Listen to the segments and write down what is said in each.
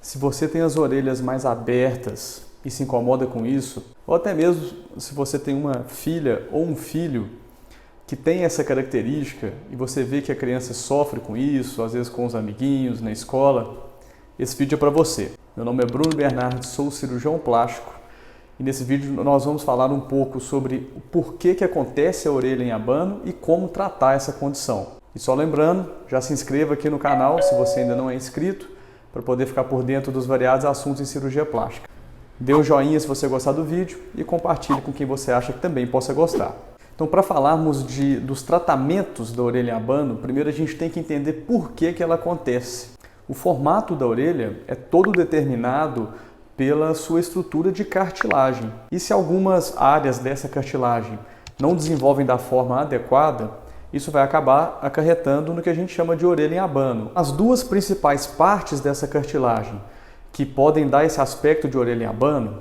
Se você tem as orelhas mais abertas e se incomoda com isso, ou até mesmo se você tem uma filha ou um filho que tem essa característica e você vê que a criança sofre com isso, às vezes com os amiguinhos, na escola, esse vídeo é para você. Meu nome é Bruno Bernardi, sou cirurgião plástico e nesse vídeo nós vamos falar um pouco sobre o porquê que acontece a orelha em abano e como tratar essa condição. E só lembrando, já se inscreva aqui no canal se você ainda não é inscrito, para poder ficar por dentro dos variados assuntos em cirurgia plástica. Dê um joinha se você gostar do vídeo e compartilhe com quem você acha que também possa gostar. Então, para falarmos dos tratamentos da orelha em abano, primeiro a gente tem que entender por que ela acontece. O formato da orelha é todo determinado pela sua estrutura de cartilagem. E se algumas áreas dessa cartilagem não desenvolvem da forma adequada, isso vai acabar acarretando no que a gente chama de orelha em abano. As duas principais partes dessa cartilagem que podem dar esse aspecto de orelha em abano,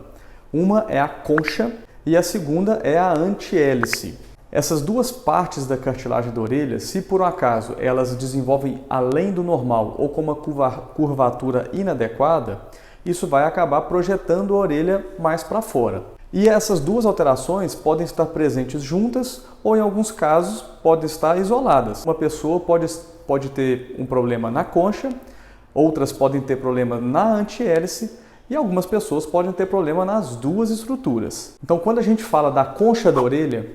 uma é a concha e a segunda é a antihélice. Essas duas partes da cartilagem da orelha, se por um acaso elas desenvolvem além do normal ou com uma curvatura inadequada, isso vai acabar projetando a orelha mais para fora. E essas duas alterações podem estar presentes juntas ou, em alguns casos, podem estar isoladas. Uma pessoa pode ter um problema na concha, outras podem ter problema na antihélice e algumas pessoas podem ter problema nas duas estruturas. Então, quando a gente fala da concha da orelha,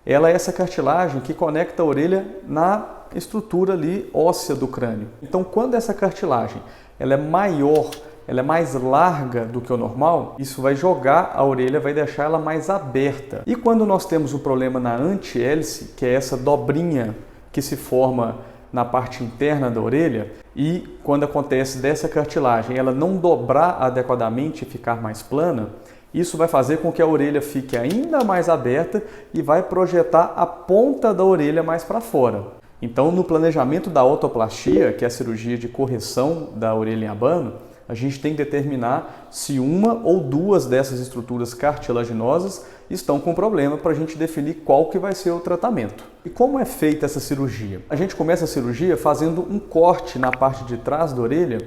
ela é essa cartilagem que conecta a orelha na estrutura ali óssea do crânio. Então, quando essa cartilagem ela é maior, ela é mais larga do que o normal, isso vai jogar a orelha, vai deixar ela mais aberta. E quando nós temos o problema na antihélice, que é essa dobrinha que se forma na parte interna da orelha, e quando acontece dessa cartilagem ela não dobrar adequadamente e ficar mais plana, isso vai fazer com que a orelha fique ainda mais aberta e vai projetar a ponta da orelha mais para fora. Então, no planejamento da otoplastia, que é a cirurgia de correção da orelha em abano, a gente tem que determinar se uma ou duas dessas estruturas cartilaginosas estão com problema para a gente definir qual que vai ser o tratamento. E como é feita essa cirurgia? A gente começa a cirurgia fazendo um corte na parte de trás da orelha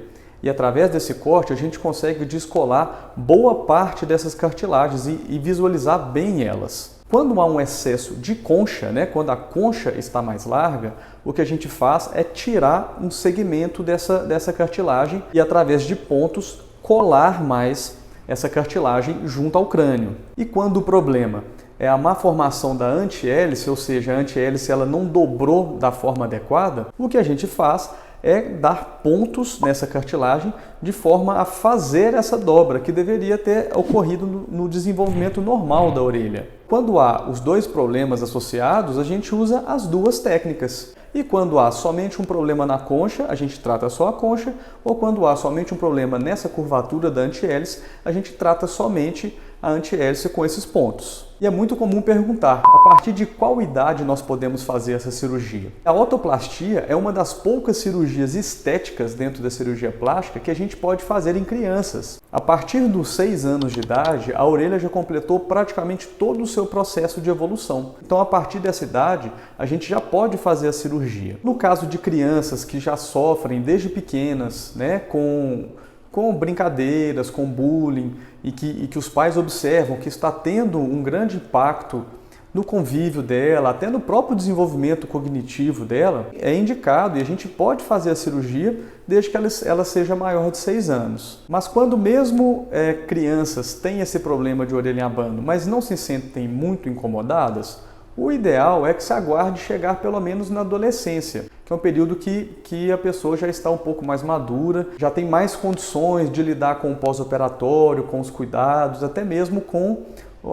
e através desse corte a gente consegue descolar boa parte dessas cartilagens e visualizar bem elas. Quando há um excesso de concha, quando a concha está mais larga, o que a gente faz é tirar um segmento dessa cartilagem e, através de pontos, colar mais essa cartilagem junto ao crânio. E quando o problema é a má formação da antihélice, ou seja, a antihélice ela não dobrou da forma adequada, o que a gente faz é dar pontos nessa cartilagem de forma a fazer essa dobra que deveria ter ocorrido no desenvolvimento normal da orelha. Quando há os dois problemas associados, a gente usa as duas técnicas. E quando há somente um problema na concha, a gente trata só a concha, ou quando há somente um problema nessa curvatura da antihélice, a gente trata somente a antihélice com esses pontos. E é muito comum perguntar, a partir de qual idade nós podemos fazer essa cirurgia? A otoplastia é uma das poucas cirurgias estéticas dentro da cirurgia plástica que a gente pode fazer em crianças. A partir dos 6 anos de idade, a orelha já completou praticamente todo o seu processo de evolução. Então, a partir dessa idade, a gente já pode fazer a cirurgia. No caso de crianças que já sofrem desde pequenas, com brincadeiras, com bullying, e que os pais observam que está tendo um grande impacto no convívio dela, até no próprio desenvolvimento cognitivo dela, é indicado e a gente pode fazer a cirurgia desde que ela seja maior de 6 anos. Mas quando mesmo crianças têm esse problema de orelha em abano, mas não se sentem muito incomodadas, o ideal é que se aguarde chegar pelo menos na adolescência, que é um período que a pessoa já está um pouco mais madura, já tem mais condições de lidar com o pós-operatório, com os cuidados, até mesmo com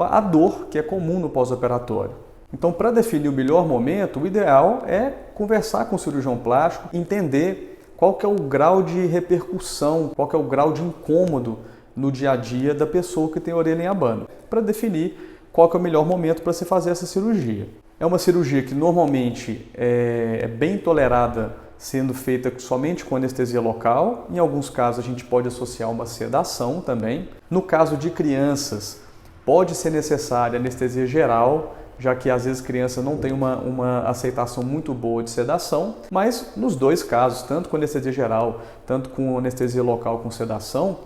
a dor que é comum no pós-operatório. Então, para definir o melhor momento, o ideal é conversar com o cirurgião plástico, entender qual que é o grau de repercussão, qual que é o grau de incômodo no dia a dia da pessoa que tem orelha em abano, para definir qual que é o melhor momento para se fazer essa cirurgia. É uma cirurgia que normalmente é bem tolerada, sendo feita somente com anestesia local. Em alguns casos a gente pode associar uma sedação também. No caso de crianças, pode ser necessária anestesia geral já que às vezes a criança não tem uma aceitação muito boa de sedação, mas nos dois casos, tanto com anestesia geral, tanto com anestesia local com sedação,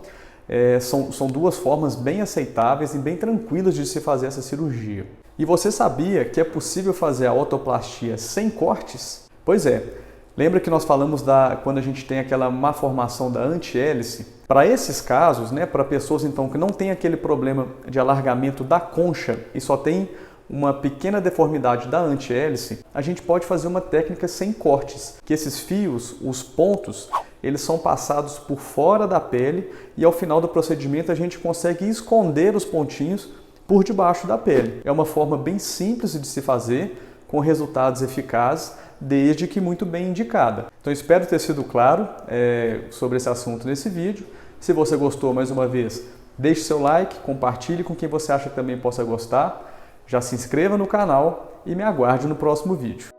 são duas formas bem aceitáveis e bem tranquilas de se fazer essa cirurgia. E você sabia que é possível fazer a otoplastia sem cortes? Pois é, lembra que nós falamos quando a gente tem aquela má formação da antihélice? Para esses casos, né, para pessoas então que não tem aquele problema de alargamento da concha e só tem uma pequena deformidade da antihélice, a gente pode fazer uma técnica sem cortes, que esses fios, os pontos, eles são passados por fora da pele e ao final do procedimento a gente consegue esconder os pontinhos por debaixo da pele. É uma forma bem simples de se fazer, com resultados eficazes, desde que muito bem indicada. Então espero ter sido claro sobre esse assunto nesse vídeo. Se você gostou, mais uma vez, deixe seu like, compartilhe com quem você acha que também possa gostar. Já se inscreva no canal e me aguarde no próximo vídeo.